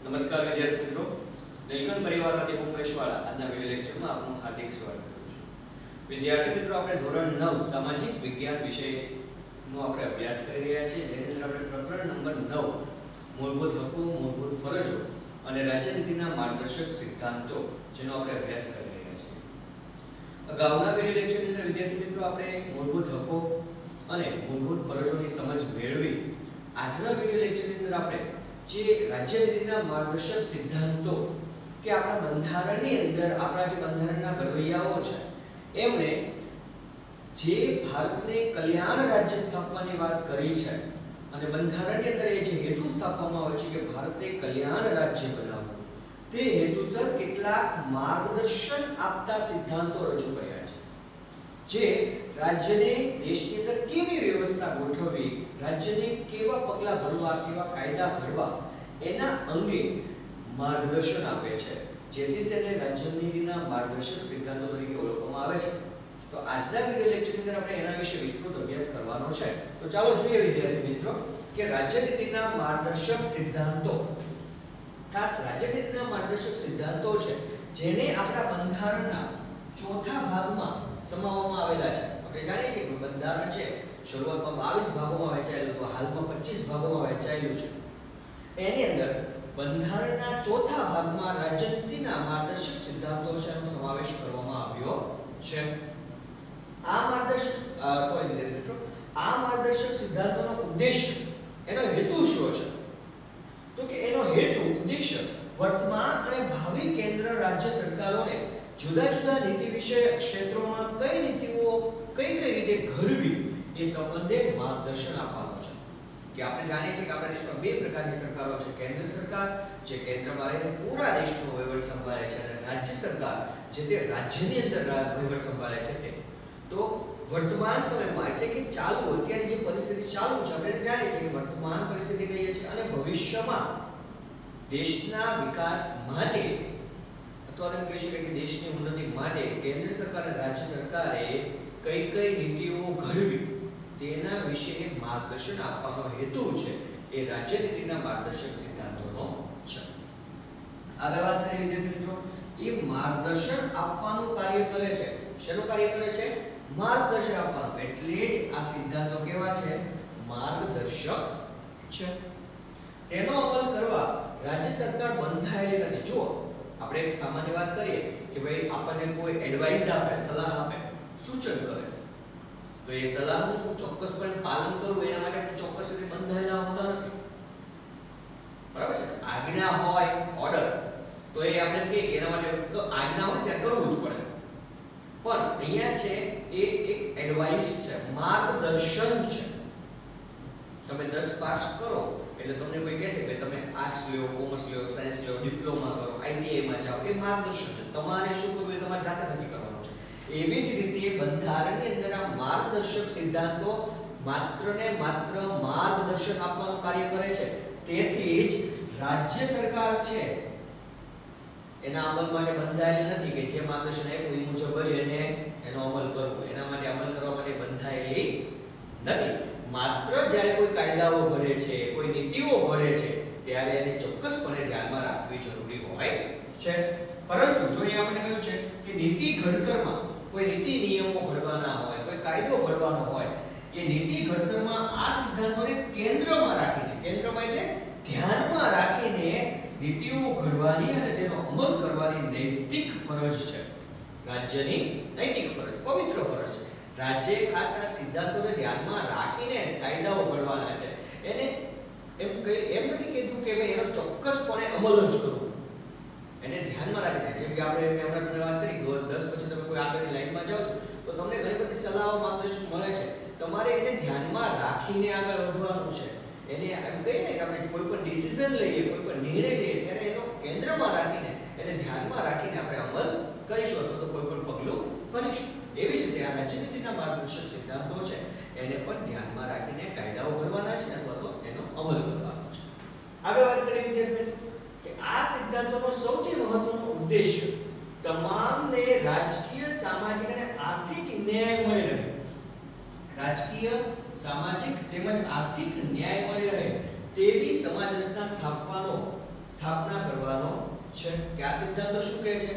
નમસ્કાર વિદ્યાર્થી મિત્રો, નીલકંઠ પરિવારમાંથી હું મહેશવાળા આજના વિડિયો લેક્ચરમાં આપનું હાર્દિક સ્વાગત કરું છું. વિદ્યાર્થી મિત્રો, આપણે ધોરણ 9 સામાજિક વિજ્ઞાન વિષયનો આપણે અભ્યાસ કરી રહ્યા છીએ, જેની અંદર આપણે પ્રકરણ નંબર 9 મૂળભૂત હકો, મૂળભૂત ફરજો અને રાજ્યનીતિના માર્ગદર્શક સિદ્ધાંતો જેનો આપણે અભ્યાસ કરી રહ્યા છીએ. અગાઉના વિડિયો લેક્ચરની અંદર વિદ્યાર્થી મિત્રો આપણે મૂળભૂત હકો અને મૂળભૂત ફરજોની સમજ મેળવી. આજના વિડિયો લેક્ચરની અંદર આપણે જે રાજ્યનીતિના માર્ગદર્શક સિદ્ધાંતો કે આપણા બંધારણની અંદર આપણા જે બંધારણના ઘડવૈયાઓ છે એમણે જે ભારતને કલ્યાણ રાજ્ય સ્થાપવાની વાત કરી છે અને બંધારણની અંદર એ જે હેતુ સ્થાપવામાં આવે છે કે ભારતને કલ્યાણ રાજ્ય બનાવવું, તે હેતુસર કેટલાક માર્ગદર્શન આપતા સિદ્ધાંતો રજૂ કર્યા છે, જે રાજ્યને દેશની અંદર કેવી વ્યવસ્થા ગોઠવવી, રાજ્યને કેવા પગલાં ભરવા, કેવા કાયદા ઘડવા એના અંગે માર્ગદર્શન આપે છે, જેથી તેને રાજ્યનીતિના માર્ગદર્શક સિદ્ધાંતો તરીકે ઓળખવામાં આવે છે. તો આજના વિડિયો લેક્ચરની અંદર આપણે એના વિશે વિસ્તૃત અભ્યાસ કરવાનો છે. તો ચાલો જોઈએ વિદ્યાર્થી મિત્રો કે રાજ્યનીતિના માર્ગદર્શક સિદ્ધાંતો, ખાસ રાજ્યનીતિના માર્ગદર્શક સિદ્ધાંતો છે જેને આપણા બંધારણના ચોથા ભાગમાં સમાવવામાં આવેલા છે. આપણે જાણીએ છીએ કે બંધારણ છે શરૂઆતમાં 22 ભાગોમાં વહેંચાયેલું હતું, હાલમાં 25 ભાગોમાં વહેંચાયેલું છે. એની અંદર બંધારણના ચોથા ભાગમાં રાજ્યનીતિના માર્ગદર્શક સિદ્ધાંતો છે એનો સમાવેશ કરવામાં આવ્યો છે. આ માર્ગદર્શક સિદ્ધાંતોનો ઉદ્દેશ્ય, એનો હેતુ શું છે? તો કે એનો હેતુ, ઉદ્દેશ્ય વર્તમાન અને ભાવિ કેન્દ્ર રાજ્ય સરકારોને જુદા જુદા નીતિ વિષયક ક્ષેત્રોમાં કઈ નીતિઓ કઈ રીતે ઘડવી એ સંબંધે માર્ગદર્શન આપવાનું છે. કે આપણે જાણીએ છીએ કે આપણા દેશમાં બે પ્રકારની સરકારો છે. કેન્દ્ર સરકાર જે કેન્દ્રમાં રહીને પૂરા દેશનો વહીવટ સંભાળે છે, અને રાજ્ય સરકાર જે તે રાજ્યની અંદર વહીવટ સંભાળે છે. તો વર્તમાન સમયમાં એટલે કે ચાલુ અત્યારની જે પરિસ્થિતિ ચાલુ છે, આપણે જાણીએ છીએ કે વર્તમાન પરિસ્થિતિ કહીએ છીએ, અને ભવિષ્યમાં દેશના વિકાસ માટે અથવા એમ કહી શકાય કે દેશની ઉન્નતિ માટે કેન્દ્ર સરકાર અને રાજ્ય સરકારે કઈ નીતિઓ ઘડવી તેના વિશે માર્ગદર્શન આપવાનો હેતુ છે એ રાજ્યનીતિના માર્ગદર્શક સિદ્ધાંતોનો છે. આગળ વાત કરીએ વિદ્યાર્થી મિત્રો, એ માર્ગદર્શન આપવાનું કાર્ય કરે છે. શેનું કાર્ય કરે છે? માર્ગદર્શન આપવાનું. એટલે જ આ સિદ્ધાંતો કેવા છે? માર્ગદર્શક છે. તેનો અમલ કરવા રાજ્ય સરકાર બંધાયેલી નથી. જો આપણે એક સામાન્ય વાત કરીએ કે ભાઈ આપણને કોઈ એડવાઇસ આપે, સલાહ આપે, સૂચન કરે, તો એ સલાહનું ચોક્કસપણે પાલન કરવું એના માટે આપણે ચોક્કસ રીતે બંધાયેલા હોતા નથી. બરાબર છે? આજ્ઞા હોય, ઓર્ડર, તો એ આપણે કહીએ કે એના માટે આજ્ઞા હોય ત્યાં કરવું જ પડે. પણ અહીંયા છે એ એક એડવાઇસ છે, માર્ગદર્શન છે. તમે 10 પાસ કરો એટલે તમને કોઈ કહેશે કે તમે આર્ટ્સ લ્યો, કોમર્સ લ્યો, સાયન્સ લ્યો, ડિપ્લોમા કરો, આઈટીઆઈ માં જાઓ, એ માર્ગદર્શન છે. તમારે શું કરવું એ તમારે જાતે નક્કી કરવાનું છે. એવી જ રીતે બંધારણની અંદર આ માર્ગદર્શક સિદ્ધાંતો માત્ર ને માત્ર માર્ગદર્શન આપવાનું કાર્ય કરે છે. તેથી જ રાજ્ય સરકાર છે એના અમલ માટે બંધાયેલી નથી કે જે માર્ગદર્શન આપ્યું એ મુજબ જ એનો અમલ કરવો. એના માટે અમલ કરવા માટે બંધાયેલી નથી. માત્ર જ્યારે કોઈ કાયદાઓ ઘડે છે, કોઈ નીતિઓ ઘડે છે, ત્યારે એને ચોક્કસપણે ધ્યાનમાં રાખવી જરૂરી હોય છે. પરંતુ જો અહીંયા આપણે કહ્યું છે કે નીતિ ઘડતરમાં કોઈ નીતિ નિયમો ઘડવાના હોય, કોઈ કાયદો ઘડવાનો હોય, એ નીતિ ઘડતરમાં આ સિદ્ધાંતોને કેન્દ્રમાં રાખીને, કેન્દ્રમાં એટલે ધ્યાનમાં રાખીને નીતિઓ ઘડવાની અને તેનો અમલ કરવાની નૈતિક ફરજ છે. રાજ્યની નૈતિક ફરજ, પવિત્ર ફરજ છે. રાજ્યે ખાસ આ સિદ્ધાંતોને ધ્યાનમાં રાખીને કાયદાઓ ઘડવાના છે. એને એમ નથી કીધું કે ભાઈ એનો ચોક્કસપણે અમલ જ કરવો, એને ધ્યાનમાં રાખીને. જેમ કે આપણે મેં હમણાં તમને વાત કરી 10 પછી તમે કોઈ આગળની લાઈનમાં જાઓ છો તો તમને ઘણી બધી સલાહો, માર્ગદર્શન મળે છે. તમારે એને ધ્યાનમાં રાખીને આગળ વધવાનું છે. એને એમ કહીએ ને કે આપણે કોઈ પણ ડિસિઝન લઈએ, કોઈ પણ નિર્ણય લઈએ ત્યારે એનો કેન્દ્રમાં રાખીને, એને ધ્યાનમાં રાખીને આપણે અમલ કરીશું અથવા તો કોઈ પણ પગલું ભરીશું. એવી જ રીતે આ રાજ્યનીતિના માર્ગદર્શક સિદ્ધાંતો છે એને પણ ધ્યાનમાં રાખીને કાયદાઓ ઘડવાના છે અથવા તો એનો અમલ કરવાનો છે. આગળ વાત કરીએ વિદ્યાર્થી કે આ સિદ્ધાંતોનો સૌથી મહત્વનો ઉદ્દેશ્ય તમામને રાજકીય, સામાજિક અને આર્થિક ન્યાય મળી રહે. રાજકીય, સામાજિક તેમજ આર્થિક ન્યાય મળી રહે તેવી સમાજ રચના સ્થાપવાનો સ્થાપના કરવાનો છે કે આ સિદ્ધાંતો શું કહે છે,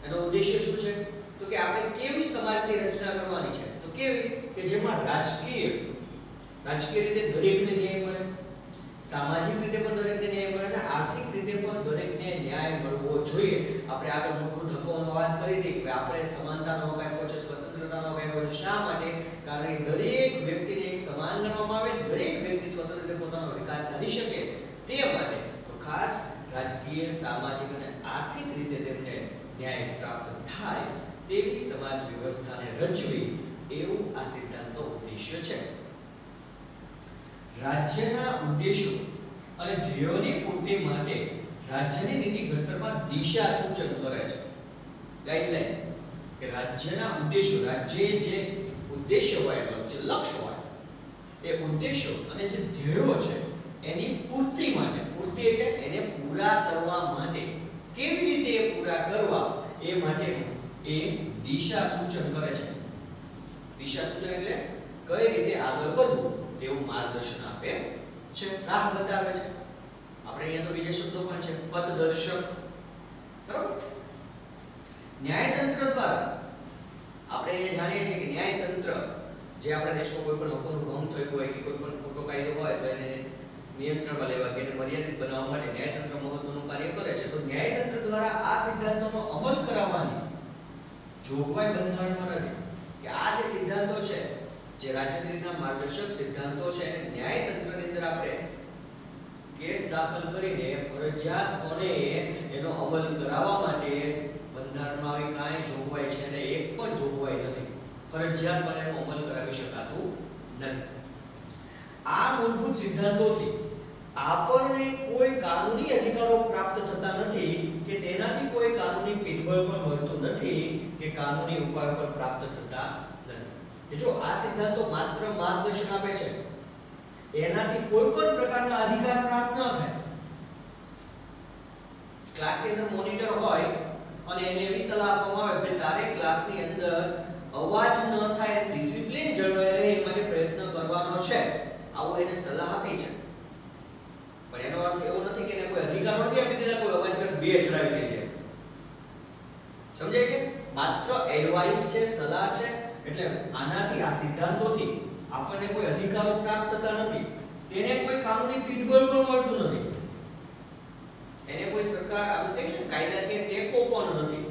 એનો ઉદ્દેશ્ય શું છે, તો કે આપણે કેવી સમાજની રચના કરવાની છે, તો કેવી કે જેમાં રાજકીય રીતે દરેકને ન્યાય મળે, સામાજિક રીતે પણ દરેકને ન્યાય મળે અને આર્થિક રીતે પણ દરેકને ન્યાય મળવો જોઈએ. આપણે આગળ મૂળભૂત હકોની વાત કરી હતી કે આપણે સમાનતાનો હક આપ્યો છે, સ્વતંત્રતાનો હક આપ્યો છે. શા માટે? કારણ કે દરેક વ્યક્તિને એક સમાન ગણવામાં આવે, દરેક વ્યક્તિ સ્વતંત્ર રીતે પોતાનો વિકાસ સાધી શકે તે માટે તો ખાસ રાજકીય, સામાજિક અને આર્થિક રીતે તેમને ન્યાય પ્રાપ્ત થાય તેવી સમાજ વ્યવસ્થાને રચવી એવું આ સિદ્ધાંતનો ઉદ્દેશ્ય છે. રાજ્યના ઉદ્દેશો અને ધ્યેયોની પૂર્તિ માટે રાજ્યની નીતિ ઘડતરમાં દિશા સૂચન કરે છે. ગાઈડલાઈન કે રાજ્યના ઉદ્દેશો, રાજ્ય જે ઉદ્દેશ્ય હોય, જે લક્ષ્ય હોય, એ ઉદ્દેશો અને જે ધ્યેયો છે એની પૂર્તિ માટે, પૂર્તિ એટલે એને પૂરા કરવા માટે, કેવી રીતે એ પૂરા કરવા એ માટેનું એ દિશા સૂચન કરે છે. દિશા સૂચન એટલે કઈ રીતે આગળ વધવું તેવું માર્ગદર્શન આપે છે, રાહ બતાવે છે. આપણે અહીંયા તો બીજા શબ્દો પણ છે, પથદર્શક. બરાબર? ન્યાયતંત્ર દ્વારા આપણે એ જાણીએ છીએ કે ન્યાયતંત્ર જે આપણા દેશમાં કોઈ પણ હકોનું ભંગ થયું હોય કે કોઈ પણ ખોટો કાયદો હોય તો એને નિયંત્રણમાં લેવા કે એને મર્યાદિત બનાવવા માટે ન્યાયતંત્ર મહત્વનું કાર્ય કરે છે. તો ન્યાયતંત્ર દ્વારા આ સિદ્ધાંતોનો અમલ કરાવવાની જોગવાઈ બંધારણમાં નથી કે આ જે સિદ્ધાંતો છે, જે રાજ્યનીતિના માર્ગદર્શક સિદ્ધાંતો છે, અને ન્યાયતંત્રની અંદર આપણે કેસ દાખલ કરીને ફરજિયાતપણે એનો અમલ કરાવવા માટે બંધારણમાં આવી કાંઈ જોગવાઈ છે અને એક પણ જોગવાઈ નથી. ફરજિયાતપણે એનો અમલ કરાવી શકાતું નથી. આ મૂળભૂત સિદ્ધાંતોથી આપણને કોઈ કાનૂની અધિકારો પ્રાપ્ત થતા નથી કે તેનાથી કોઈ કાનૂની પીઠબળ પણ મળતું નથી કે કાનૂની ઉપાયો પણ પ્રાપ્ત થતા નથી. કે જો આ સિદ્ધાંતો માત્ર માર્ગદર્શન આપે છે, એનાથી કોઈ પણ પ્રકારના અધિકાર પ્રાપ્ત ન થાય. ક્લાસની અંદર મોનિટર હોય અને એને એવી સલાહ આપવામાં આવે કે તારે ક્લાસની અંદર અવાજ ન થાય, ડિસિપ્લિન જળવાઈ રહે એ માટે પ્રયત્ન કરવાનો છે, આવું એને સલાહ આપી છે. પણ એનો અર્થ એવો નથી કે એને કોઈ અધિકાર નથી આપી દીધા, કોઈ અવાજ કરે બે ચડાવી દે છે. સમજાય છે? માત્ર એડવાઇસ છે, સલાહ છે. એટલે આનાથી, આ સિદ્ધાંતોથી આપણને કોઈ અધિકારો પ્રાપ્ત થતા નથી, તેને કોઈ કાનૂની પીઠબળ પણ મળતું નથી, એને કોઈ સરકાર આમ કહે છે કાયદાકીય ટેકો પણ નથી,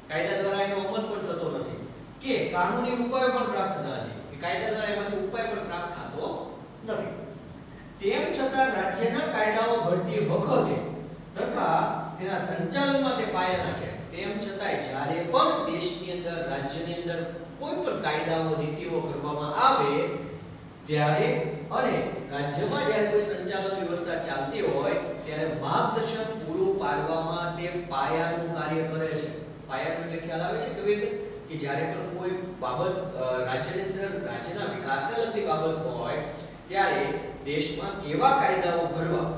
કાયદા દ્વારા એનો અમલ પણ થતો નથી કે કાનૂની ઉપાય પણ પ્રાપ્ત થતા નથી, કે કાયદા દ્વારા એમાંથી ઉપાય પણ પ્રાપ્ત થતો નથી. તેમ છતાં રાજ્યના કાયદાઓ ઘડતી વખતે તથા તેના સંચાલનમાં તે પાયાના છે. તેમ છતાંય જ્યારે પણ દેશની અંદર, રાજ્યની અંદર કોઈ પણ કાયદાઓ, નીતિઓ કરવામાં આવે ત્યારે અને રાજ્યમાં જ્યારે કોઈ સંચાલન વ્યવસ્થા ચાલતી હોય ત્યારે માર્ગદર્શન પૂરું પાડવામાં તે પાયાનું કાર્ય કરે છે. પાયાનું એટલે ખ્યાલ આવે છે કેવી રીતે કે જ્યારે પણ કોઈ બાબત રાજ્યની અંદર, રાજ્યના વિકાસને લગતી બાબત હોય ત્યારે દેશમાં કેવા કાયદાઓ ઘડવા,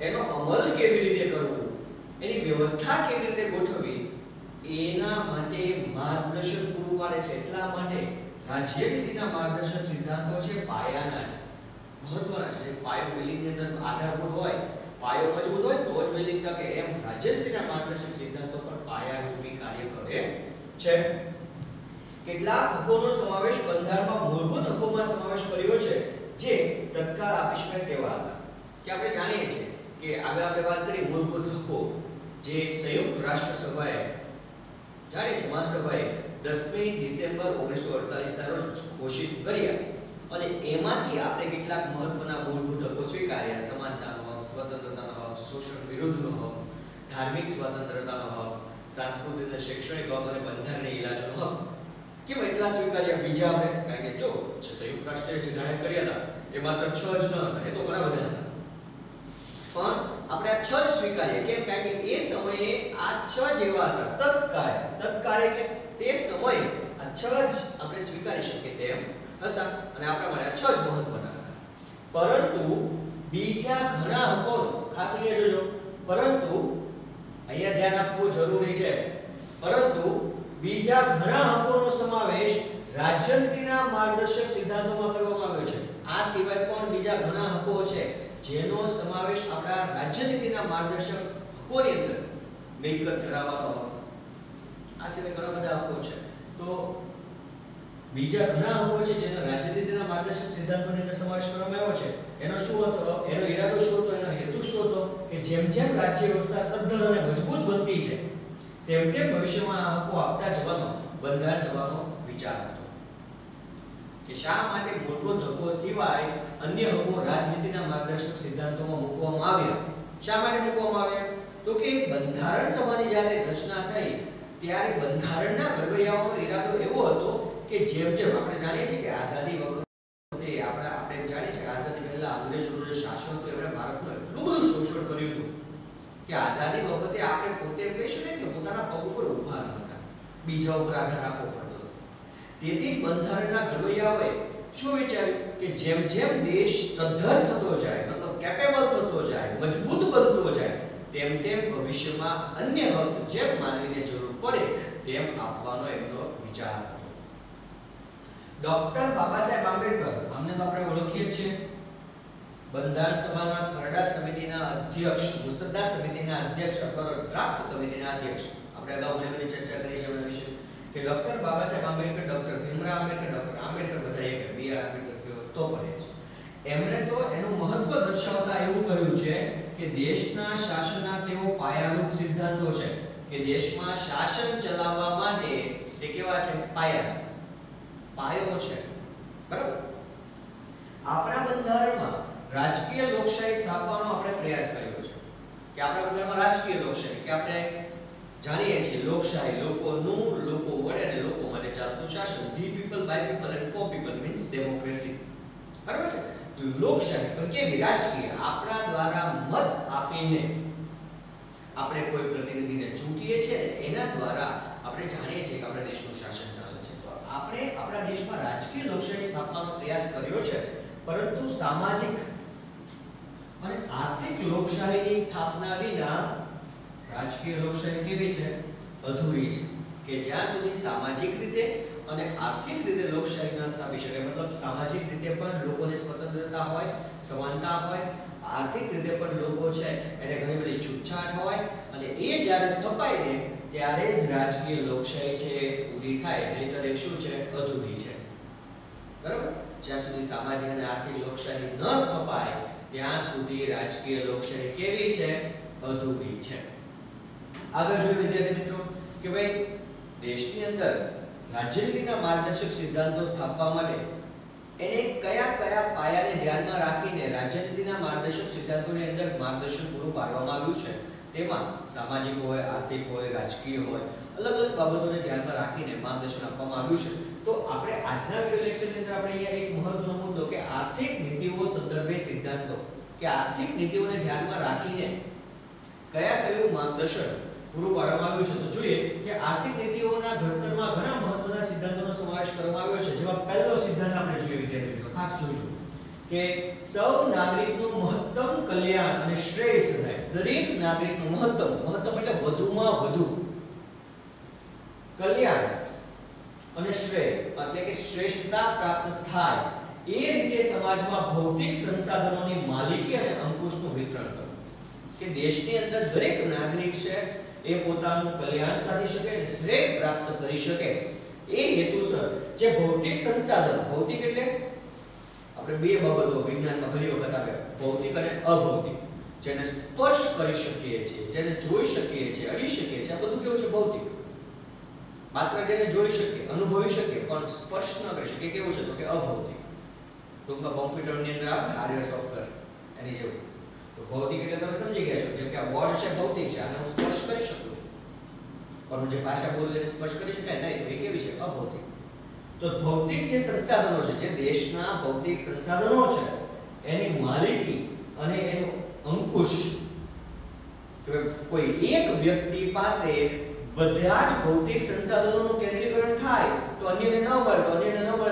એનો અમલ કેવી રીતે કરવો, એની વ્યવસ્થા કેવી રીતે ગોઠવવી, એના માટે માર્ગદર્શન પૂરું પાડે છે. એટલા માટે રાજ્ય નીતિના માર્ગદર્શક સિદ્ધાંતો છે પાયાના છે, મહત્વના છે. પાયો બિલ્ડિંગની અંદર આધારભૂત હોય, પાયો મજબૂત હોય તો જ બિલ્ડિંગ ટકે. એમ રાજ્ય નીતિના માર્ગદર્શક સિદ્ધાંતો પણ પાયારૂપી કાર્ય કરે છે. કેટલાક હકોનો સમાવેશ બંધારણમાં મૂળભૂત હકોમાં સમાવેશ કર્યો છે જે તત્કાળ આપી શકાય તેવા હતા. કે આપણે જાણીએ છીએ કે આગળ આપણે વાત કરી મૂળભૂત હકો જે સંયુક્ત રાષ્ટ્ર સભાએ, જાણીએ છીએ મહાસભાએ 10મી ડિસેમ્બર 1948 ના રોજ ઘોષિત કર્યા અને એમાંથી આપણે કેટલાક મહત્વના મૂળભૂત હકો સ્વીકાર્યા. સમાનતાનો હક, સ્વતંત્રતાનો હક, શોષણ વિરુદ્ધનો હક, ધાર્મિક સ્વતંત્રતાનો હક, સાંસ્કૃતિક અને શૈક્ષણિક હક અને બંધારણીય ઇલાજનો હક. કેમ એટલા સ્વીકાર્યા? બીજા આપણે કારણ કે જો સંયુક્ત રાષ્ટ્રે જે જાહેર કર્યા હતા એ માત્ર 6 જ ન હતા, એ તો ઘણા બધા હતા, પણ આપણે આ 6 જ સ્વીકાર્યા. કેમ? કારણ કે એ સમયે આ 6 જેવા હતા. તત્કાળ એટલે તે સમયે આ 6 જ આપણે સ્વીકારી શકીએ તેમ હતા અને આપણા માટે આ 6 જ મહત્વના હતા. પરંતુ બીજા ઘણા હકોનો, ખાસ અહીંયા જોજો, પરંતુ અહીંયા ધ્યાન આપવું જરૂરી છે, પરંતુ બીજા ઘણા હકોનો સમાવેશ રાજ્યનીતિના માર્ગદર્શક સિદ્ધાંતોમાં કરવામાં આવ્યો છે. આ સિવાય પણ બીજા ઘણા હકો છે જેનો સમાવેશ આપણા રાજ્યનીતિના માર્ગદર્શક હકોની અંદર મિલકત ધરાવવાનો હક, આ સિવાય ઘણા બધા હકો છે. તો બીજા ઘણા હકો છે જેનો રાજ્યનીતિના માર્ગદર્શક સિદ્ધાંતોની અંદર સમાવેશ કરવામાં આવ્યો છે. એનો શું હતો, એનો ઈરાદો શું હતો, એનો હેતુ શું હતો કે જેમ જેમ રાજ્ય વ્યવસ્થા સદ્ધર અને મજબૂત બનતી છે તેમ તેમ ભવિષ્યમાં આ હકો આપતા જવાનો બંધારણ સભાનો વિચાર હતો કે શા માટે મૂળભૂત હકો સિવાય અન્ય હકો રાજનીતિના માર્ગદર્શક સિદ્ધાંતોમાં મૂકવામાં આવ્યા. શા માટે મૂકવામાં આવ્યા? તો કે બંધારણ સભાની જ્યારે રચના થઈ ત્યારે બંધારણના ઘડવૈયાઓનો ઈરાદો એવો હતો કે જેમ જેમ આપણે જાણીએ છીએ કે આઝાદી વખતે આપણે જાણીએ છીએ કે આઝાદી પહેલા અંગ્રેજોનું જે શાસન હતું એમણે ભારતનું એટલું બધું શોષણ કર્યું હતું કે આઝાદી વખતે આપણે પોતે કહી શકીએ કે પોતાના પગ ઉપર ઊભા ન હતા, બીજા ઉપર આધાર રાખવો પડતો. તેથી જ બંધારણના ઘડવૈયાઓએ શું વિચાર્યું કે જેમ જેમ દેશ સદ્ધર થતો જાય, મતલબ કેપેબલ થતો જાય, મજબૂત બનતો જાય, તેમ તેમ ભવિષ્યમાં અન્ય હક જેમ માનવીને જરૂર પડે તેમ આપવાનો એમનો વિચાર હતો. ડોક્ટર બાબા સાહેબ આંબેડકર, અમને તો આપણે ઓળખીએ છીએ બંધારણ સભાના ખરડા સમિતિના અધ્યક્ષ, મુસદ્દા સમિતિના અધ્યક્ષ અથવા તો ડ્રાફ્ટ કમિટીના અધ્યક્ષ. આપણે અગાઉ ઘણી બધી ચર્ચા કરી છે એમના વિશે કે doctor Baba Saheb Ambedkar, doctor Bhimrao Ambedkar, doctor Ambedkar બધા એક, બી.આર. આંબેડકર કયો તો પડે છે. એમણે તો એનું મહત્વ દર્શાવતા એવું કહ્યું છે કે દેશના શાસનના તેઓ પાયારૂપ સિદ્ધાંતો છે કે દેશમાં શાસન ચલાવવા માટે તે કેવા છે? પાયો છે. બરાબર? આપણા બંધારણમાં રાજકીય લોકશાહી સ્થાપવાનો આપણે પ્રયાસ કર્યો છે કે આપણા બંધારણમાં રાજકીય લોકશાહી કે આપણે જાણીએ છીએ લોકશાહી, લોકોનું, લોકો વડે અને લોકો માટે ચાલતું શાસન, the people by people and for people means democracy. બરાબર છે? તો લોકશાહી પણ કેવી? રાજકીય. આપણા દ્વારા મત આપીને આપણે કોઈ પ્રતિનિધિને ચૂંટીએ છીએ એના દ્વારા આપણે જાણીએ છીએ કે આપણા દેશનું શાસન ચાલે છે. તો આપણે આપણા દેશમાં રાજકીય લોકશાહી સ્થાપવાનો પ્રયાસ કર્યો છે, પરંતુ સામાજિક અને આર્થિક લોકશાહીની સ્થાપના વિના રાજકીય લોકશાહી કેવી છે? અધૂરી છે. કે જ્યાં સુધી સામાજિક રીતે અને આર્થિક રીતે લોકશાહી ન સ્થાપી શકે, મતલબ સામાજિક રીતે પણ લોકોને સ્વતંત્રતા હોય, સમાનતા હોય, આર્થિક રીતે પણ લોકો છે એને ઘણી બધી છૂટછાટ હોય અને એ જ્યારે સ્થપાય ને ત્યારે જ રાજકીય લોકશાહી છે પૂરી થાય, નહીંતર એ શું છે? અધૂરી છે. બરાબર? જ્યાં સુધી સામાજિક અને આર્થિક લોકશાહી ન સ્થપાય ત્યાં સુધી રાજકીય લોકશાહી કેવી છે? અધૂરી છે. આગળ જોઈએ વિદ્યાર્થી મિત્રો કે ભાઈ દેશની અંદર રાજ્યનીતિના માર્ગદર્શક સિદ્ધાંતો સ્થાપવા માટે એને કયા કયા પાયાને ધ્યાનમાં રાખીને રાજ્યનીતિના માર્ગદર્શક સિદ્ધાંતોની અંદર માર્ગદર્શન પૂરું પાડવામાં આવ્યું છે. તેમાં સામાજિક હોય, આર્થિક હોય, રાજકીય હોય, અલગ અલગ બાબતોને ધ્યાનમાં રાખીને માર્ગદર્શન આપવામાં આવ્યું છે. તો આપણે આજના વિડિયો લેક્ચરની અંદર આપણે અહીંયા એક મહત્વનો મુદ્દો કે આર્થિક નીતિઓ સંદર્ભે સિદ્ધાંતો કે આર્થિક નીતિઓને ધ્યાનમાં રાખીને કયું માર્ગદર્શન પૂરું પાડવામાં આવ્યું છે. તો જોઈએ કે આર્થિક નીતિઓના ઘડતરમાં ઘણા મહત્વના સિદ્ધાંતોનો સમાવેશ કરવામાં આવ્યો છે. જેમાં પહેલો સિદ્ધાંત આપણે જોઈએ વિદ્યાર્થી મિત્રો, ખાસ જોજો કે સૌ નાગરિકનું મહત્તમ કલ્યાણ અને શ્રેયસ થાય. દરેક નાગરિકનું મહત્તમ એટલે વધુમાં વધુ કલ્યાણ અને શ્રેય એટલે કે શ્રેષ્ઠતા પ્રાપ્ત થાય એ રીતે સમાજમાં ભૌતિક સંસાધનોની માલિકી અને અંકુશનું વિતરણ કરવું. કે દેશની અંદર દરેક નાગરિક છે એ પોતાનું કલ્યાણ સાધી શકે અને શ્રેય પ્રાપ્ત કરી શકે એ હેતુસર જે ભૌતિક સંસાધનો, ભૌતિક એટલે આપણે બે બાબતો વિજ્ઞાનમાં ઘણી વખત આવે, ભૌતિક અને અભૌતિક. જેને સ્પર્શ કરી શકીએ છીએ, જેને જોઈ શકીએ છીએ, અડી શકીએ છીએ, આ બધું કેવું છે? ભૌતિક. માત્ર જેને જોઈ શકીએ, અનુભવી શકીએ પણ સ્પર્શ ન કરી શકીએ કેવું છે? તો કે અભૌતિક. ટૂંકમાં કોમ્પ્યુટરની અંદર આવે હાર્ડવેર સોફ્ટવેર એની જેવું. તો ભૌતિક એટલે તમે સમજી ગયા છો, જેમ કે આ બોર્ડ છે ભૌતિક છે, આને હું સ્પર્શ કરી શકું છું, પણ જે ભાષા બોલું એને સ્પર્શ કરી શકાય નહીં, તો એ કેવી છે? અભૌતિક. તો ભૌતિક જે સંસાધનો છે, જે દેશના ભૌતિક સંસાધનો છે એની માલિકી અને એનો અંકુશ, કોઈ એક વ્યક્તિ પાસે બધા જ ભૌતિક સંસાધનોનું કેન્દ્રીકરણ થાય તો અન્યને ન મળે,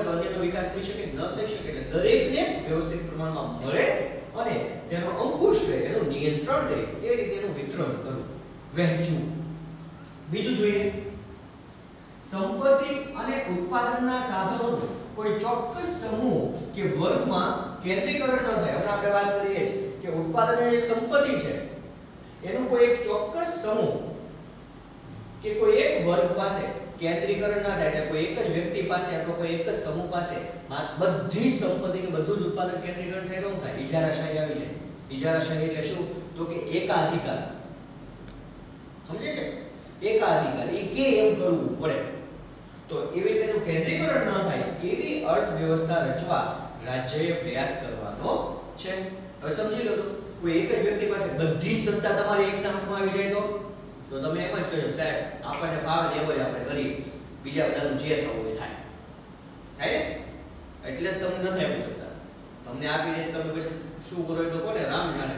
તો અન્યનો વિકાસ થઈ શકે? ન થઈ શકે. એટલે દરેકને વ્યવસ્થિત પ્રમાણમાં મળે અને તેનો અંકુશ રહે, એનું નિયંત્રણ રહે, તે રીતે એનું વિતરણ કરવું, વહેંચવું. બીજું જોઈએ સંપત્તિ અને ઉત્પાદનના સાધનોનું કોઈ ચોક્કસ સમૂહ કે વર્ગમાં કેન્દ્રીકરણ ન થાય. હમણાં આપણે વાત કરીએ છીએ કે ઉત્પાદન એ સંપત્તિ છે એનું કોઈ એક ચોક્કસ સમૂહ કે કોઈ એક વર્ગ પાસે કેન્દ્રીકરણ ના થાય, એટલે કોઈ એક જ વ્યક્તિ પાસે અથવા કોઈ એક જ સમૂહ પાસે બધી જ સંપત્તિ કે બધું જ ઉત્પાદન કેન્દ્રીકરણ થાય તો શું થાય? ઇજારાશાહી આવી જાય. ઇજારાશાહી એટલે શું? તો કે એકાધિકાર. સમજે છે? એકાધિકાર એ કે એમ કરવું પડે. તો એવી રીતે કેન્દ્રીકરણ ન થાય એવી અર્થવ્યવસ્થા રચવા રાજ્યએ પ્રયાસ કરવાનો છે. હવે સમજી લો, કોઈ એક જ વ્યક્તિ પાસે બધી સત્તા તમારી એકના હાથમાં આવી જાય તો તમે એમ જ કહો સાહેબ આપણને ફાવે એમ જ આપણે કરી, બીજા બધાનું જે થવું એ થાય. થાય ને? એટલે જ તમને નથી આપી શકતા. તમને આપીને તમે પછી શું કરો એ તો કોને રામ જાણે.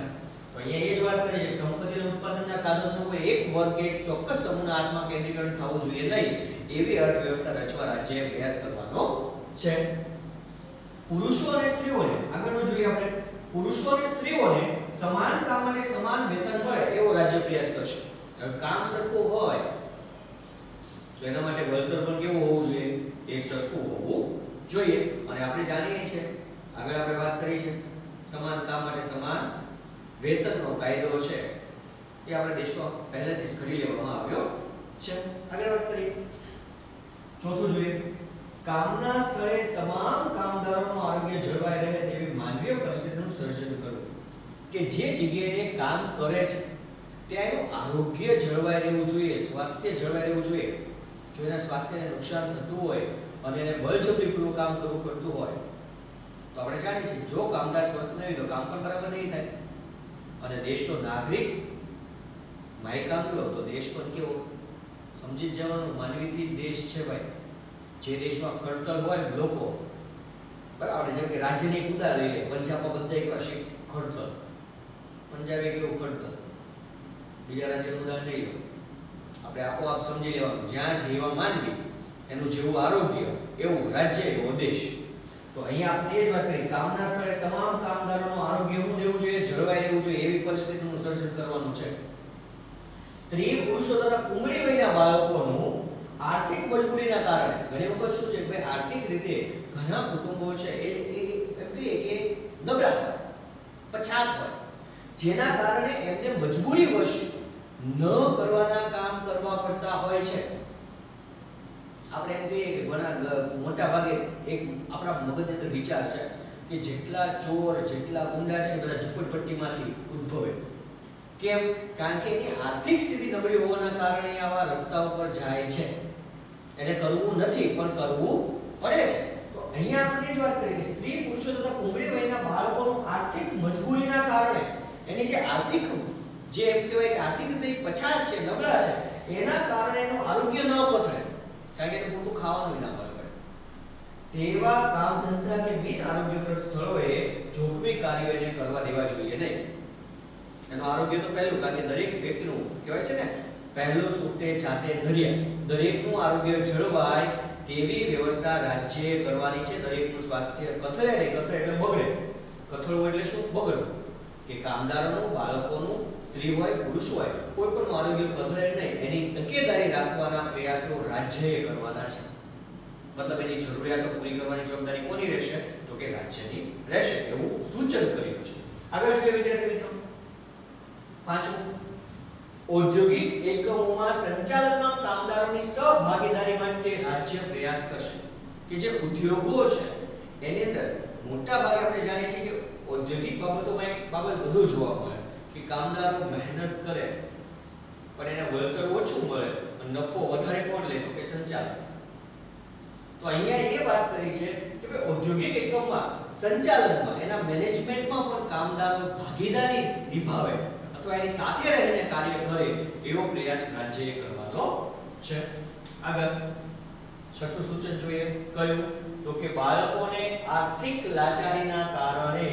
તો અહીંયા એ જ વાત કરી છે કે સંપત્તિના ઉત્પાદનના સાધનનો કોઈ એક વર્ગ એક ચોક્કસ સમૂહના હાથમાં કેન્દ્રીકરણ થવું જોઈએ નહીં એવી અર્થવ્યવસ્થા રચવા રાજ્યએ પ્રયાસ કરવાનો છે. પુરુષો અને સ્ત્રીઓને આગળનું જોઈએ આપણે. પુરુષો અને સ્ત્રીઓને સમાન કામ માટે સમાન વેતન મળે એવો રાજ્ય પ્રયાસ કરશે. હવે કામ સરખું હોય તો એના માટે વળતર પણ કેવું હોવું જોઈએ? એક સરખું હોવું જોઈએ. અને આપણે જાણીએ છીએ, આગળ આપણે વાત કરી છે, સમાન કામ માટે સમાન વેતનનો કાયદો છે એ આપણા દેશમાં પહેલેથી જ ઘડી લેવામાં આવ્યો છે. આગળ વાત કરીએ. ચોથું જોઈએ, કામના સ્થળે તમામ કામદારોનું આરોગ્ય જળવાઈ રહે તેવી માનવીય પરિસ્થિતિનું સર્જન કરવું. કે જે જગ્યાએ કામ કરે છે ત્યાં એનું આરોગ્ય જળવાઈ રહેવું જોઈએ, સ્વાસ્થ્ય જળવાઈ રહેવું જોઈએ. જો એના સ્વાસ્થ્યને નુકસાન થતું હોય અને એને બળજબરીપૂર્વક કામ કરવું પડતું હોય તો આપણે જાણીએ છીએ જો કામદાર સ્વસ્થ નહીં તો કામ પણ બરાબર નહીં થાય. અને દેશનો નાગરિક માયકામ લો તો દેશ પણ કેવો? સમજી જ જવાનું, માનવીથી દેશ છે ભાઈ. જે દેશમાં ખડતલ હોય લોકો, બરાબર, જેમ કે રાજ્યની ઉદાહરણ લઈ લે, પંજાબમાં બધા એક પાસે ખડતલ, પંજાબે કેવું ખડતલ, બીજા રાજ્યનું ઉદાહરણ લઈ લો, આપણે આપોઆપ સમજી લેવાનું. જ્યાં જેવા માનવી એનું જેવું આરોગ્ય એવું રાજ્ય એવો દેશ. તો અહીંયા આપણે એ જ વાત કરી, કામના સ્થળે તમામ કામદારોનું આરોગ્ય શું રહેવું જોઈએ? જળવાઈ રહેવું જોઈએ એવી પરિસ્થિતિનું સર્જન કરવાનું છે. સ્ત્રી પુરુષો તથા ઉંમરી વયના બાળકોનું આર્થિક મજબૂરીના કારણે ઘણી વખત શું છે કે આર્થિક રીતે ઘણા કુટુંબો છે એ એમ કહીએ કે નબળા હોય, પછાત હોય, જેના કારણે એમને મજબૂરીવશ ન કરવાના કામ કરવા પડતા હોય છે. આપણે એમ કહીએ કે ઘણા મોટા ભાગે એક આપણા મગજની અંદર વિચાર છે કે જેટલા ચોર જેટલા ગુંડા છે બધા ઝૂંપડપટ્ટીમાંથી ઉદ્ભવે. કેમ? કારણ કે એની આર્થિક સ્થિતિ નબળી હોવાના કારણે આવા રસ્તા ઉપર જાય છે. એને કરવું નથી પણ કરવું પડે છે. તો અહીંયા આપણે જ વાત કરીએ કે સ્ત્રી પુરુષો તથા ઉંમરી વયના બાળકોનું આર્થિક મજબૂરીના કારણે એની જે આર્થિક જે એમ કહેવાય કે આર્થિક રીતે પછાત છે, નબળા છે, એના કારણે એનું આરોગ્ય ન પથડે. કારણ કે એને પૂરતું ખાવાનું ના મળે. તેવા કામ ધંધા કે બિન આરોગ્યપ્રદ સ્થળોએ જોખમી કાર્યો એને કરવા દેવા જોઈએ નહીં. એનું આરોગ્ય તો પહેલું, કારણ કે દરેક વ્યક્તિનું કહેવાય છે ને પહેલું સૂટે જાતે ધર્યા. દરેકનું આરોગ્ય જળવાય તેવી વ્યવસ્થા રાજ્યએ કરવાની છે. દરેકનું સ્વાસ્થ્ય કથળે નહીં, કથળે એટલે બગડે, કથળવું એટલે શું? બગડવું. કે કામદારોનું, બાળકોનું, સ્ત્રી હોય પુરુષ હોય કોઈ પણ આરોગ્ય કથળે નહીં એની તકેદારી રાખવાના પ્રયાસો રાજ્યએ કરવાના છે. મતલબ એની જરૂરિયાતો પૂરી કરવાની જવાબદારી કોની રહેશે? તો કે રાજ્યની રહેશે એવું સૂચન કર્યું છે. આગળ જોઈએ વિદ્યાર્થી મિત્રો. પાંચમું, ઔદ્યોગિક એકમોમાં સંચાલનમાં કામદારોની સહભાગીદારી માટે રાજ્ય પ્રયાસ કરશે. કે જે ઉદ્યોગો છે એની અંદર મોટા ભાગે આપણે જાણીએ છીએ કે ઔદ્યોગિક બાબતોમાં એક બાબત વધુ જોવા મળે કે કામદારો મહેનત કરે પણ એને વળતર ઓછું મળે અને નફો વધારે કોણ લે? તો કે સંચાલક. તો અહીંયા એ વાત કરી છે કે ભાઈ ઔદ્યોગિક એકમમાં સંચાલનમાં એના મેનેજમેન્ટમાં પણ કામદારો ભાગીદારી નિભાવે અથવા એની સાથે રહીને કાર્ય કરે એવો પ્રયાસ રાજ્યએ કરવાનો છે. આગળ છઠ્ઠું સૂચન જોઈએ. કયું? તો કે બાળકોને આર્થિક લાચારીના કારણે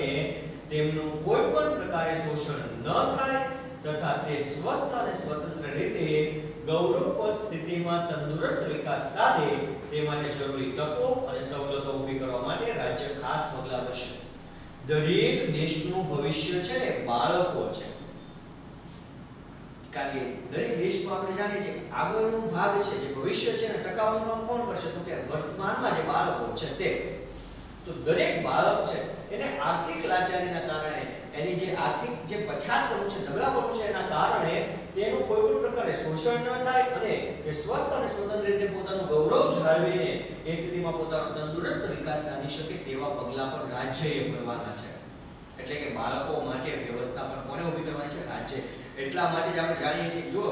તેમનું કોઈ પણ પ્રકારે શોષણ ન થાય તથા તે સ્વસ્થ અને સ્વતંત્ર રીતે ગૌરવપ્રદ સ્થિતિમાં તંદુરસ્ત વિકાસ સાધે તે માટે જરૂરી તકો અને સવલતો ઊભી કરવા માટે રાજ્ય ખાસ પગલાં ભરશે. દરેક દેશનું ભવિષ્ય છે ને બાળકો છે. કારણ કે દરેક દેશમાં આપણે જાણીએ છીએ આગળનો ભાગ છે જે ભવિષ્ય છે ને ટકાવવાનું કામ કોણ કરશે? તો કે વર્તમાનમાં જે બાળકો છે તે. તો તો દરેક બાળક છે એને આર્થિક લાચારીના કારણે એની જે આર્થિક જે પછાતપણું છે, નબળાપણું છે એના કારણે તેનું કોઈ પણ પ્રકારે શોષણ ન થાય અને એ સ્વસ્થ અને સ્વતંત્ર રીતે પોતાનું ગૌરવ જાળવીને એ સ્થિતિમાં પોતાનો તંદુરસ્ત વિકાસ સાધી શકે તેવા પગલાં પણ રાજ્યએ ભરવાના છે. એટલે કે બાળકો માટે વ્યવસ્થા પણ કોને ઊભી કરવાની છે? રાજ્ય. એટલા માટે જ આપણે જાણીએ છીએ જો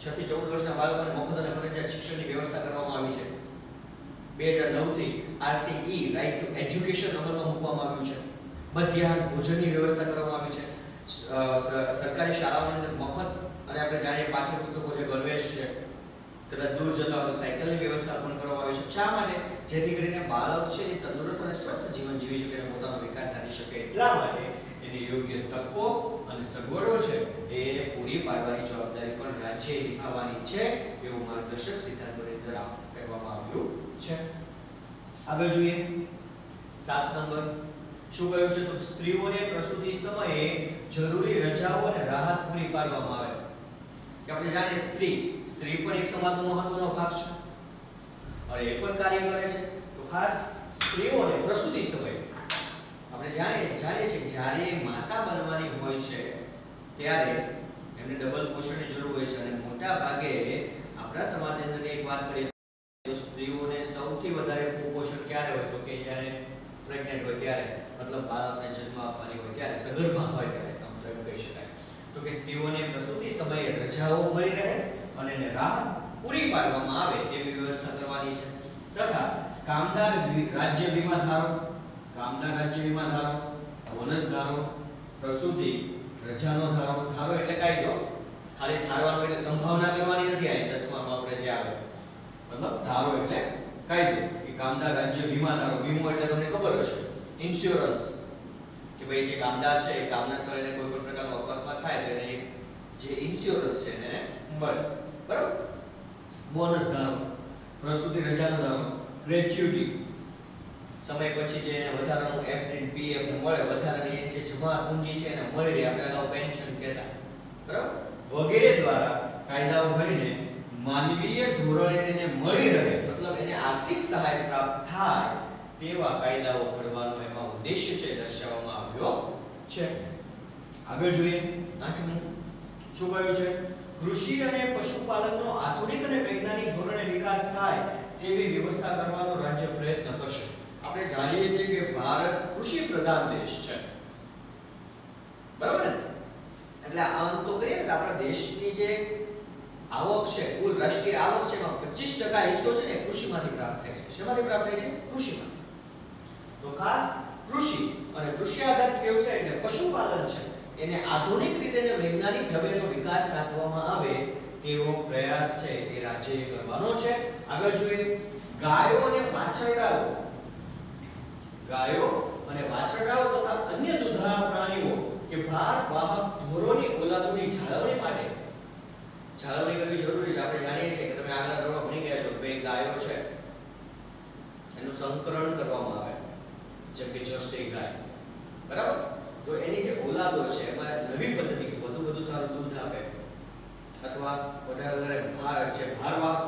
6 થી 14 વર્ષના બાળકોને મફત અને ફરજિયાત શિક્ષણની વ્યવસ્થા કરવામાં આવી છે. 2009 થી RTE રાઇટ ટુ એજ્યુકેશન અમલમાં મૂકવામાં આવ્યું છે. મધ્યાહન ભોજનની વ્યવસ્થા કરવામાં આવી છે. સરકારી શાળાઓની અંદર મફત અને આપણે જાણીએ પાઠ્યપુસ્તકો છે, ગણવેશ છે, કદાચ દૂર જતા હોય તો સાયકલની વ્યવસ્થા પણ કરવામાં આવી છે. શા માટે? જેથી કરીને બાળક છે એ તંદુરસ્ત અને સ્વસ્થ જીવન જીવી શકે અને પોતાનો વિકાસ સાધી શકે. એટલા માટે એની યોગ્ય તકો અને સગવડો છે એ પૂરી પાડવાની જવાબદારી પણ રાજ્યએ નિભાવવાની છે એવું માર્ગદર્શક સિદ્ધાંતોની અંદર કહેવામાં આવ્યું છે. આગળ જોઈએ 7 નંબર શું કહ્યું છે? તો સ્ત્રીઓને પ્રસૂતિ સમયે જરૂરી રજાઓ અને રાહત પૂરી પાડવામાં આવે. કે આપણે જાણીએ સ્ત્રી પણ એક સમાજનો મહત્વનો ભાગ છે અને એ પણ કાર્ય કરે છે. તો ખાસ સ્ત્રીઓને પ્રસૂતિ સમયે આપણે જાણીએ છીએ જ્યારે માતા બનવાની હોય છે ત્યારે એમને ડબલ પોષણની જરૂર હોય છે અને મોટા ભાગે આપણા સમાજની અંદર એક વાત કરીએ તો સ્ત્રીઓને સૌથી વધારે કુપોષણ ક્યારે હોય? તો કે જ્યારે પ્રેગ્નન્ટ હોય ત્યારે, મતલબ બાળકને જન્મ આપવાની હોય ત્યારે, સગર્ભા હોય ત્યારે, આમ તો એમ કહી શકાય. તો કે સ્ત્રીઓને પ્રસૂતિ સમયે રજાઓ મળી રહે અને એને રાહત પૂરી પાડવામાં આવે તેવી વ્યવસ્થા કરવાની છે. તથા કામદાર રાજ્ય વીમા ધારો, બોનસ ધારો, પ્રસૂતિ રજાનો ધારો એટલે કાયદો. ખાલી ધારવાનો એટલે સંભાવના કરવાની નથી. આ 10માં આપણે જે આવે મતલબ ધારો એટલે કાયદો. કે કામદાર રાજ્ય વીમા ધારો, વીમો એટલે તમને ખબર હશે ઇન્સ્યોરન્સ, કે ભાઈ જે કામદાર છે એ કામના સ્થળે કોઈ પણ પ્રકારનો અકસ્માત થાય તો એને જે ઇન્સ્યોરન્સ છે એને મળે. બરાબર. બોનસ ધારો, પ્રસૂતિ રજાનો ધારો, ગ્રેચ્યુટી સમય પછી જે એને વધારાનું એફડી પીએફ ને મળે, વધારાની એની જે જમા પૂંજી છે એને મળી રહે, આપણે અગાઉ પેન્શન કહેતા. બરાબર. વગેરે દ્વારા કાયદાઓ ઘડીને માનવીય ધોરણે તેને મળી રહે, મતલબ એને આર્થિક સહાય પ્રાપ્ત થાય તેવા કાયદાઓ ઘડવાનો એમાં ઉદ્દેશ્ય છે દર્શાવવામાં આવ્યો છે. આગળ જોઈએ 8મું શું કહ્યું છે? કૃષિ અને પશુપાલનનો આધુનિક અને વૈજ્ઞાનિક ધોરણે વિકાસ થાય તેવી વ્યવસ્થા કરવાનો રાજ્ય પ્રયત્ન કરશે. આપણે જાણીએ છીએ કે ભારત કૃષિ પ્રધાન દેશ છે. બરાબર ને? એટલે આમ તો કહીએ ને આપણા દેશની જે આવક છે, કુલ રાષ્ટ્રીય આવક છે એમાં 25% હિસ્સો છે ને કૃષિમાંથી પ્રાપ્ત થાય છે. શેમાંથી પ્રાપ્ત થાય છે? કૃષિમાં. તો ખાસ કૃષિ અને કૃષિ આધારિત વ્યવસાય એટલે પશુપાલન છે એને આધુનિક રીતે અને વૈજ્ઞાનિક ઢબેનો વિકાસ સાધવામાં આવે તેવો પ્રયાસ છે એ રાજ્યએ કરવાનો છે. આગળ જોઈએ ગાયો અને વાછરડાઓ તથા અન્ય દૂધાળા પ્રાણીઓ કે ભારવાહક ઢોરોની ઓલાદોની જાળવણી માટે જાળવણી કરવી જરૂરી છે. આપણે જાણીએ છીએ કે તમે આગળના ધોરણમાં ભણી ગયા છો કે ગાયો છે એનું સંકરણ કરવામાં આવે, જેમ કે જર્સી ગાય. બરાબર. તો એની જે ઓલાદો છે એમાં નવી પદ્ધતિ કે વધુ સારું દૂધ આપે અથવા વધારે ભારવાહક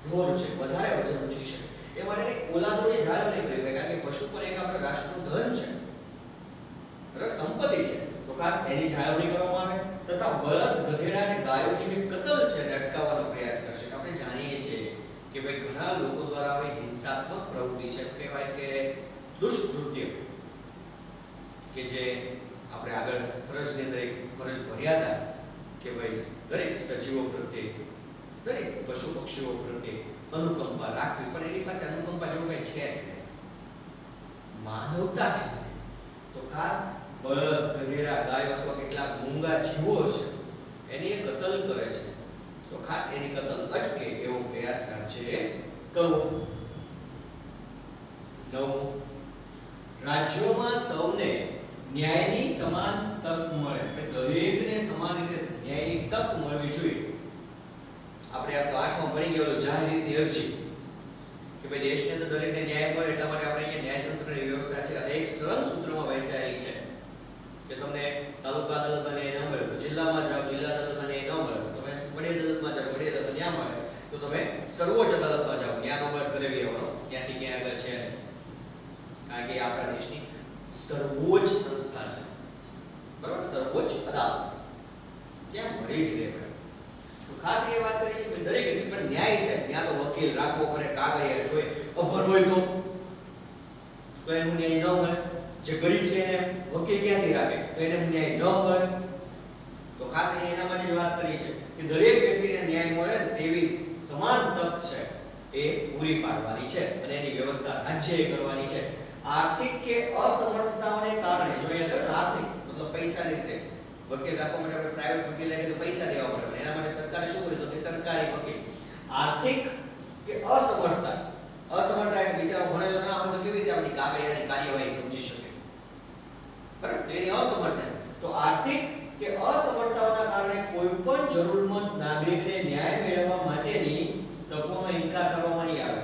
ઢોર છે, વધારે વજન ઉચકી શકે એ માટેની ઓલાદોની જાળવણી કરવી પડે. કારણ કે પશુ પણ એક આપણા રાષ્ટ્રનું ધન છે, બરાબર, સંપત્તિ છે. તો ખાસ એની જાળવણી કરવામાં આવે તથા બળદ, ગધેડા અને ગાયોની જે કતલ છે એને અટકાવવાનો પ્રયાસ કરશે. આપણે જાણીએ છીએ કે ભાઈ ઘણા લોકો દ્વારા હવે હિંસાત્મક પ્રવૃત્તિ છે, કહેવાય કે દુષ્કૃત્ય, કે જે આપણે આગળ ફરજની અંદર એક ફરજ ભર્યા હતા કે ભાઈ દરેક સજીવો પ્રત્યે, દરેક પશુ પક્ષીઓ પ્રત્યે અનુકંપા રાખવી, પણ એની પાસે અનુકંપા જેવું કઈ છે જ નહીં, માનવતા જ નથી. તો ખાસ બળદ, ગધેડા, ગાયો અથવા કેટલાક મૂંગા જીવો છે એની કતલ કરે છે. તો ખાસ એની કતલ અટકે એવો પ્રયાસ રાજ્યએ કરવો. 9 રાજ્યોમાં સૌને ન્યાયની સમાન તક મળે. દરેકને સમાન રીતે ન્યાયની તક મળવી જોઈએ. આપણે આ તો 8માં ભણી ગયેલો જાહેર હિતની અરજી કે ભાઈ દેશની અંદર દરેકને ન્યાય મળે એટલા માટે આપણે અહીંયા ન્યાયતંત્રની વ્યવસ્થા છે અને એક સરળ સૂત્રમાં વહેંચાયેલી છે કે તમને તાલુકા અદાલતમાં ન્યાય ન મળે તો જિલ્લામાં જાઓ, જિલ્લા અદાલતમાં ન્યાય ન મળે તો તમે વડી અદાલતમાં જાઓ, વડી અદાલતમાં ન્યાય મળે તો તમે સર્વોચ્ચ અદાલતમાં જાઓ, ન્યાયનો મળે ઘરે આવવાનો, ત્યાંથી ક્યાં આગળ છે. કારણ કે આપણા દેશની સર્વોચ્ચ સંસ્થા છે, બરાબર, સર્વોચ્ચ અદાલત ત્યાં મળી જ રહે. તો ખાસ એ વાત કરી છે કે દરેક વ્યક્તિ પર ન્યાય છે, ત્યાં તો વકીલ રાખવો પડે, કાગળિયા જોઈએ, અભણ હોય તો એનું ન્યાય ન મળે. જે ગરીબ છે એને વકીલ ક્યાંથી રાખે તો એને ન્યાય ન મળે. તો ખાસ અહીંયા એના માટે જ વાત કરી છે કે દરેક વ્યક્તિને ન્યાય મળે તેવી સમાન તક છે એ પૂરી પાડવાની છે અને એની વ્યવસ્થા રાજ્યએ કરવાની છે. આર્થિક કે અસમર્થતાઓને કારણે જોઈએ તો આર્થિક મતલબ પૈસાની રીતે વકીલ રાખવા માટે આપણે પ્રાઇવેટ વકીલ રાખીએ તો પૈસા દેવા પડે, એના માટે સરકારે શું કર્યું તો કે સરકારી વકીલ. આર્થિક કે અસમર્થતા એટલે બિચારો ભણેલો ના હોય તો કેવી રીતે આપણી કાગળિયાની કાર્યવાહી સમજી શકે, બરાબર, તો એની અસમર્થતા. તો આર્થિક કે અસમર્થતાઓના કારણે કોઈ પણ જરૂરમંદ નાગરિકને ન્યાય મેળવવા માટેની તકોનો ઇનકાર કરવામાં નહીં આવે.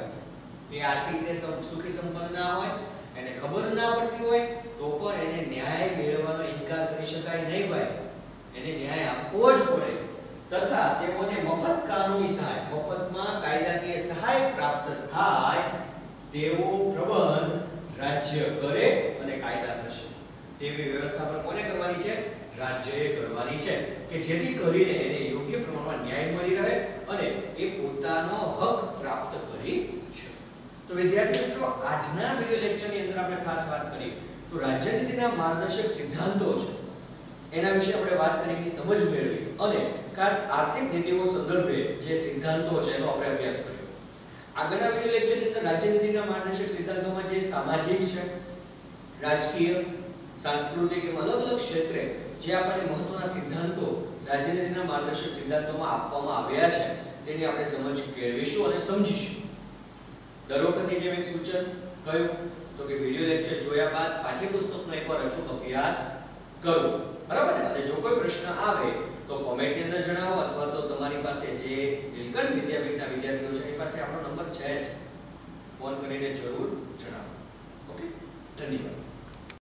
કે આર્થિક રીતે સુખી સંપન્ન ના હોય, એને ખબર ના પડતી હોય તો પણ એને ન્યાય મેળવવાનો ઇનકાર કરી શકાય નહીં ભાઈ, એને ન્યાય આપવો જ પડે. તથા તેઓને મફત કાનૂની સહાય, મફતમાં કાયદાકીય સહાય પ્રાપ્ત થાય તેવો પ્રબંધ રાજ્ય કરે અને કાયદા કરશે. તેવી વ્યવસ્થા પણ કોને કરવાની છે? રાજ્યએ કરવાની છે કે જેથી કરીને એને યોગ્ય પ્રમાણમાં ન્યાય મળી રહે અને એ પોતાનો હક પ્રાપ્ત કરી શકે. તો વિદ્યાર્થી મિત્રો, આજના વિડિયો લેક્ચરની અંદર આપણે ખાસ વાત કરી તો રાજ્યનીતિના માર્ગદર્શક સિદ્ધાંતો છે એના વિશે આપણે વાત કરીને સમજ મેળવી અને ખાસ આર્થિક નીતિઓ સંદર્ભે જે સિદ્ધાંતો છે એનો આપણે અભ્યાસ કર્યો. આગળના વિડિયો લેક્ચરની અંદર રાજ્યનીતિના માર્ગદર્શક સિદ્ધાંતોમાં જે સામાજિક છે, રાજકીય, સાંસ્કૃતિક એમ અલગ અલગ ક્ષેત્રે જે આપણને મહત્વના સિદ્ધાંતો રાજ્યનીતિના માર્ગદર્શક સિદ્ધાંતોમાં આપવામાં આવ્યા છે તેની આપણે સમજ કેળવીશું અને સમજીશું. દર વખતની જેમ એક સૂચન કયું તો કે વિડિયો લેક્ચર જોયા બાદ પાઠ્યપુસ્તકનો એકવાર અચૂક અભ્યાસ કરવો, બરાબર ને? અને જો કોઈ પ્રશ્ન આવે તો કોમેન્ટની અંદર જણાવો અથવા તો તમારી પાસે જે નીલકંઠ વિદ્યાપીઠના વિદ્યાર્થીઓ છે એની પાસે આપણો નંબર છે જ, ફોન કરીને જરૂર જણાવો. ઓકે, ધન્યવાદ.